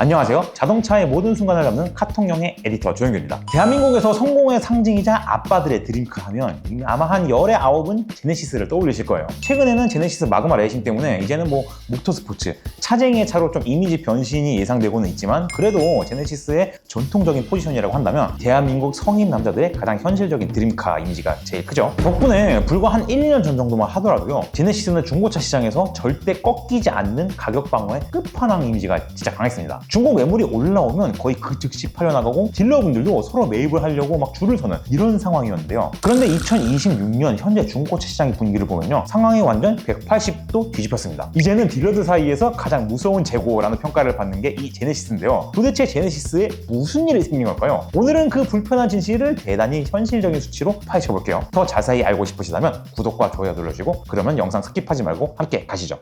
안녕하세요. 자동차의 모든 순간을 담는 카톡용의 에디터 조영규입니다. 대한민국에서 성공의 상징이자 아빠들의 드림카 하면 아마 한 열의 9은 제네시스를 떠올리실 거예요. 최근에는 제네시스 마그마 레이싱 때문에 이제는 모터스포츠, 차쟁이의 차로 좀 이미지 변신이 예상되고는 있지만 그래도 제네시스의 전통적인 포지션이라고 한다면 대한민국 성인 남자들의 가장 현실적인 드림카 이미지가 제일 크죠. 덕분에 불과 한 1, 2년 전 정도만 하더라도요, 제네시스는 중고차 시장에서 절대 꺾이지 않는 가격 방어의 끝판왕 이미지가 진짜 강했습니다. 중고 매물이 올라오면 거의 그 즉시 팔려나가고 딜러분들도 서로 매입을 하려고 막 줄을 서는 이런 상황이었는데요. 그런데 2026년 현재 중고차 시장의 분위기를 보면요, 상황이 완전 180도 뒤집혔습니다. 이제는 딜러들 사이에서 가장 무서운 재고라는 평가를 받는 게 이 제네시스인데요. 도대체 제네시스에 무슨 일이 생긴 걸까요? 오늘은 그 불편한 진실을 대단히 현실적인 수치로 파헤쳐 볼게요. 더 자세히 알고 싶으시다면 구독과 좋아요 눌러주시고, 그러면 영상 스킵하지 말고 함께 가시죠.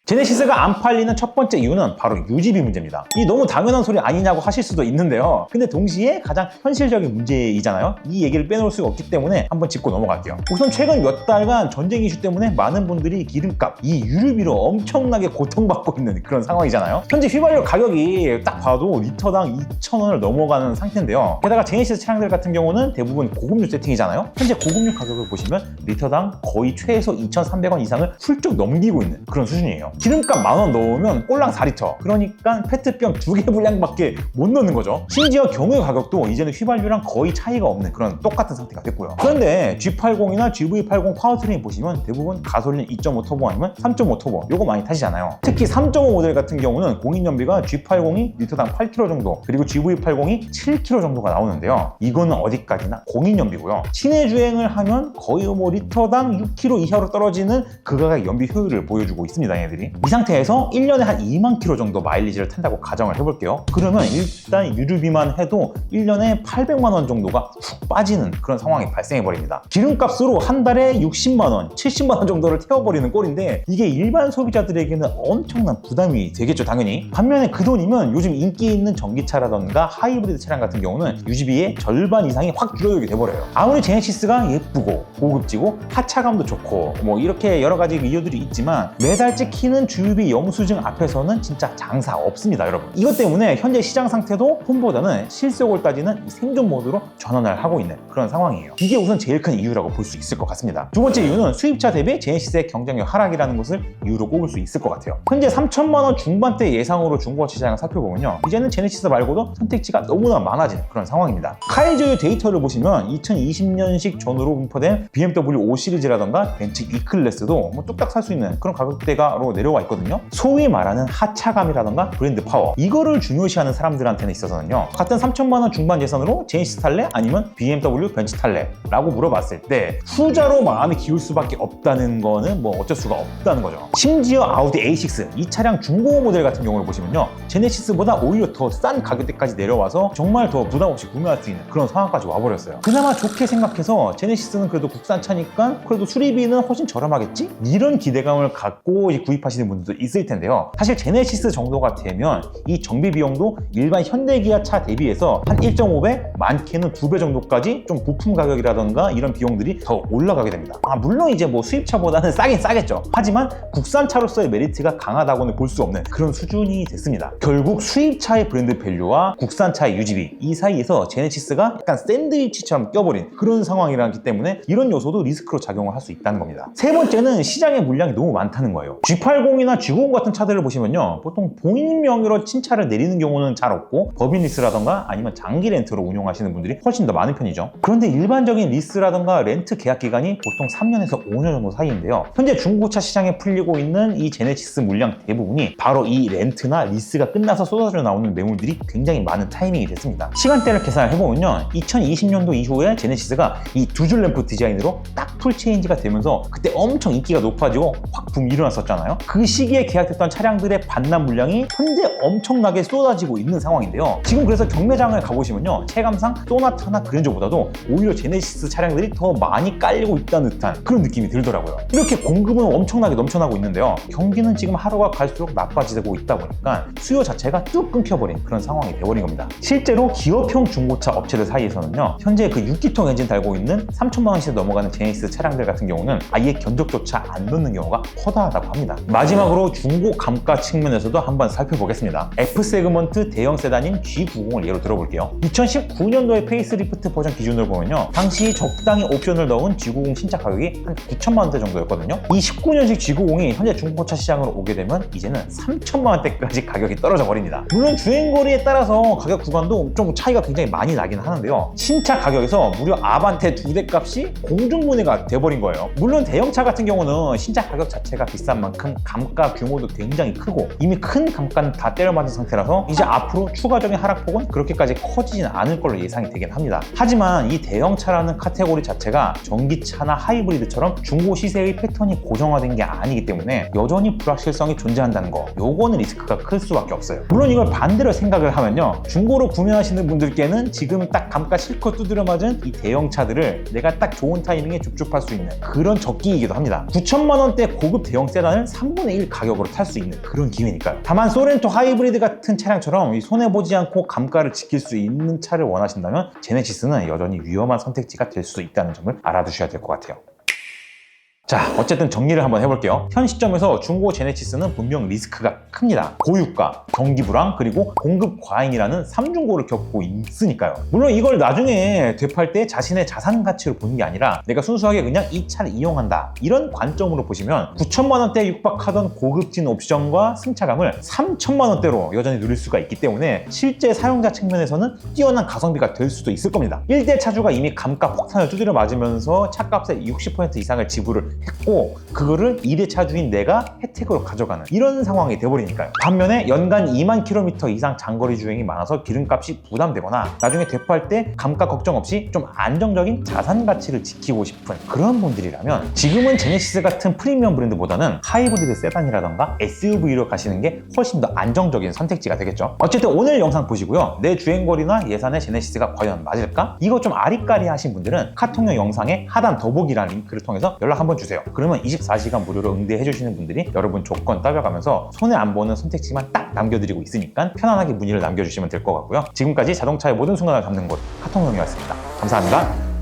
제네시스가 안 팔리는 첫 번째 이유는 바로 유지비 문제입니다. 이 너무 당연한 소리 아니냐고 하실 수도 있는데요. 근데 동시에 가장 현실적인 문제이잖아요. 이 얘기를 빼놓을 수가 없기 때문에 한번 짚고 넘어갈게요. 우선 최근 몇 달간 전쟁 이슈 때문에 많은 분들이 기름값, 이 유류비로 엄청나게 고통받고 있는 그런 상황이잖아요. 현재 휘발유 가격이 딱 봐도 리터당 2,000원을 넘어가는 상태인데요. 게다가 제네시스 차량들 같은 경우는 대부분 고급류 세팅이잖아요. 현재 고급류 가격을 보시면 리터당 거의 최소 2,300원 이상을 훌쩍 넘기고 있는 그런 수준이에요. 기름값 10,000원 넣으면 꼴랑 4리터, 그러니까 페트병 2개 분량밖에 못 넣는 거죠. 심지어 경유 가격도 이제는 휘발유랑 거의 차이가 없는 그런 똑같은 상태가 됐고요. 그런데 G80이나 GV80 파워트레인 보시면 대부분 가솔린 2.5 터보 아니면 3.5 터보, 요거 많이 타시잖아요. 특히 3.5 모델 같은 경우는 공인연비가 G80이 리터당 8km 정도, 그리고 GV80이 7km 정도가 나오는데요. 이거는 어디까지나 공인연비고요. 시내 주행을 하면 거의 뭐 리터당 6km 이하로 떨어지는 그 가격 연비 효율을 보여주고 있습니다, 얘들이. 이 상태에서 1년에 한 2만 킬로 정도 마일리지를 탄다고 가정을 해볼게요. 그러면 일단 유류비만 해도 1년에 800만 원 정도가 훅 빠지는 그런 상황이 발생해버립니다. 기름값으로 한 달에 60만 원, 70만 원 정도를 태워버리는 꼴인데 이게 일반 소비자들에게는 엄청난 부담이 되겠죠, 당연히. 반면에 그 돈이면 요즘 인기 있는 전기차라던가 하이브리드 차량 같은 경우는 유지비의 절반 이상이 확 줄어들게 돼버려요. 아무리 제네시스가 예쁘고 고급지고 하차감도 좋고 뭐 이렇게 여러 가지 이유들이 있지만 매달 찍히는 주유비 영수증 앞에서는 진짜 장사 없습니다, 여러분. 이것 때문에 현재 시장 상태도 홈보다는 실속을 따지는 생존 모드로 전환을 하고 있는 그런 상황이에요. 이게 우선 제일 큰 이유라고 볼 수 있을 것 같습니다. 두 번째 이유는 수입차 대비 제네시스의 경쟁력 하락이라는 것을 이유로 꼽을 수 있을 것 같아요. 현재 3천만 원 중반대 예상으로 중고차 시장을 살펴보면요, 이제는 제네시스 말고도 선택지가 너무나 많아지는 그런 상황입니다. 카이조의 데이터를 보시면 2020년식 전후로 분포된 BMW 5 시리즈라던가 벤츠 E클래스도 뭐 뚝딱 살 수 있는 그런 가격대가로 내려와 있거든요. 소위 말하는 하차감이라던가 브랜드 파워, 이거를 중요시하는 사람들한테는 있어서는요, 같은 3천만 원 중반 예산으로 제네시스 탈래? 아니면 BMW 벤츠 탈래? 라고 물어봤을 때 후자로 마음이 기울 수밖에 없다는 거는 뭐 어쩔 수가 없다는 거죠. 심지어 아우디 A6, 이 차량 중고 모델 같은 경우를 보시면요, 제네시스보다 오히려 더 싼 가격대까지 내려와서 정말 더 부담 없이 구매할 수 있는 그런 상황까지 와버렸어요. 그나마 좋게 생각해서 제네시스는 그래도 국산차니까 그래도 수리비는 훨씬 저렴하겠지? 이런 기대감을 갖고 구입하시는 분들도 있을 텐데요. 사실 제네시스 정도가 되면 이 정비 비용도 일반 현대기아 차 대비해서 한 1.5배, 많게는 2배 정도까지 좀 부품 가격이라던가 이런 비용들이 더 올라가게 됩니다. 물론 이제 뭐 수입차보다는 싸긴 싸겠죠. 하지만 국산차로서의 메리트가 강하다고는 볼 수 없는 그런 수준이 됐습니다. 결국 수입차의 브랜드 밸류와 국산차의 유지비, 이 사이에서 제네시스가 약간 샌드위치처럼 껴버린 그런 상황이라기 때문에 이런 요소도 리스크로 작용을 할 수 있다는 겁니다. 세 번째는 시장의 물량이 너무 많다는 거예요. G80이나 G90 같은 차들을 보시면요, 보통 본인 명의로 친차를 내리는 경우는 잘 없고 법인 리스라던가 아니면 장기 렌트로 운용하시는 분들이 훨씬 더 많은 편이죠. 그런데 일반적인 리스라던가 렌트 계약 기간이 보통 3년에서 5년 정도 사이인데요, 현재 중고차 시장에 풀리고 있는 이 제네시스 물량 대부분이 바로 이 렌트나 리스가 끝나서 쏟아져 나오는 매물들이 굉장히 많은 타이밍이 됐습니다. 시간대를 계산을 해보면요, 2020년도 이후에 제네시스가 이 두 줄 램프 디자인으로 딱 풀체인지가 되면서 그때 엄청 인기가 높아지고 확 붐이 일어났었잖아요. 그 시기에 계약됐던 차량들의 반납 물량이 현재 엄청나게 쏟아지고 있는 상황인데요. 지금 그래서 경매장을 가보시면요, 체감상 소나타나 그랜저보다도 오히려 제네시스 차량들이 더 많이 깔리고 있다는 듯한 그런 느낌이 들더라고요. 이렇게 공급은 엄청나게 넘쳐나고 있는데요, 경기는 지금 하루가 갈수록 나빠지고 있다 보니까 수요 자체가 뚝 끊겨버린 그런 상황이 되어버린 겁니다. 실제로 기업형 중고차 업체들 사이에서는요, 현재 그 6기통 엔진 달고 있는 3천만 원씩 넘어가는 제네시스 차량들 같은 경우는 아예 견적조차 안 넣는 경우가 허다하다고 합니다. 마지막으로 중고 감가 측면에서도 한번 살펴보겠습니다. F 세그먼트 대형 세단인 G90을 예로 들어볼게요. 2019년도에 페이스리프트 버전 기준으로 보면요, 당시 적당히 옵션을 넣은 G90 신차 가격이 한 9천만 원대 정도였거든요. 이 19년식 G90이 현재 중고차 시장으로 오게 되면 이제는 3천만 원대까지 가격이 떨어져 버립니다. 물론 주행거리에 따라서 가격 구간도 좀 차이가 굉장히 많이 나긴 하는데요, 신차 가격에서 무려 아반떼 2대 값이 공중분해가 돼버린 거예요. 물론 대형차 같은 경우는 신차 가격 자체가 비싼 만큼 감가 규모도 굉장히 크고 이미 큰 감가는 다 때려맞은 상태라서 이제 앞으로 추가적인 하락폭은 그렇게까지 커지진 않을 걸로 예상이 되긴 합니다. 하지만 이 대형차라는 카테고리 자체가 전기차나 하이브리드처럼 중고 시세의 패턴이 고정화된 게 아니기 때문에 여전히 불확실성이 존재한다는 거, 요거는 리스크가 클 수밖에 없어요. 물론 이걸 반대로 생각을 하면요, 중고로 구매하시는 분들께는 지금 딱 감가 실컷 두드려 맞은 이 대형차들을 내가 딱 좋은 타이밍에 줍줍할 수 있는 그런 적기이기도 합니다. 9천만 원대 고급 대형 세단을 3분의 1 가격으로 탈 수 있는 그런 기회니까요. 다만 소렌토 하이브리드 같은 차량처럼 손해보지 않고 감가를 지킬 수 있는 차를 원하신다면 제네시스는 여전히 위험한 선택지가 될 수도 있다는 점을 알아두셔야 될 것 같아요. 자, 어쨌든 정리를 한번 해볼게요. 현 시점에서 중고 제네시스는 분명 리스크가 큽니다. 고유가, 경기 불황, 그리고 공급 과잉이라는 3중고를 겪고 있으니까요. 물론 이걸 나중에 되팔 때 자신의 자산 가치로 보는 게 아니라 내가 순수하게 그냥 이 차를 이용한다, 이런 관점으로 보시면 9천만 원대에 육박하던 고급진 옵션과 승차감을 3천만 원대로 여전히 누릴 수가 있기 때문에 실제 사용자 측면에서는 뛰어난 가성비가 될 수도 있을 겁니다. 1대 차주가 이미 감가 폭탄을 두드려 맞으면서 차값의 60% 이상을 지불을 했고 그거를 2대 차주인 내가 혜택으로 가져가는 이런 상황이 돼버리니까요. 반면에 연간 2만 킬로미터 이상 장거리 주행이 많아서 기름값이 부담되거나 나중에 되팔 때 감가 걱정 없이 좀 안정적인 자산 가치를 지키고 싶은 그런 분들이라면 지금은 제네시스 같은 프리미엄 브랜드보다는 하이브리드 세단이라던가 SUV로 가시는 게 훨씬 더 안정적인 선택지가 되겠죠. 어쨌든 오늘 영상 보시고요, 내 주행거리나 예산에 제네시스가 과연 맞을까? 이거 좀 아리까리 하신 분들은 카톡용 영상의 하단 더보기라는 링크를 통해서 연락 한번 주세요. 그러면 24시간 무료로 응대해 주시는 분들이 여러분 조건 따져가면서 손해 안 보는 선택지만 딱 남겨드리고 있으니까 편안하게 문의를 남겨주시면 될 것 같고요. 지금까지 자동차의 모든 순간을 담는 곳 카톡용이었습니다. 감사합니다.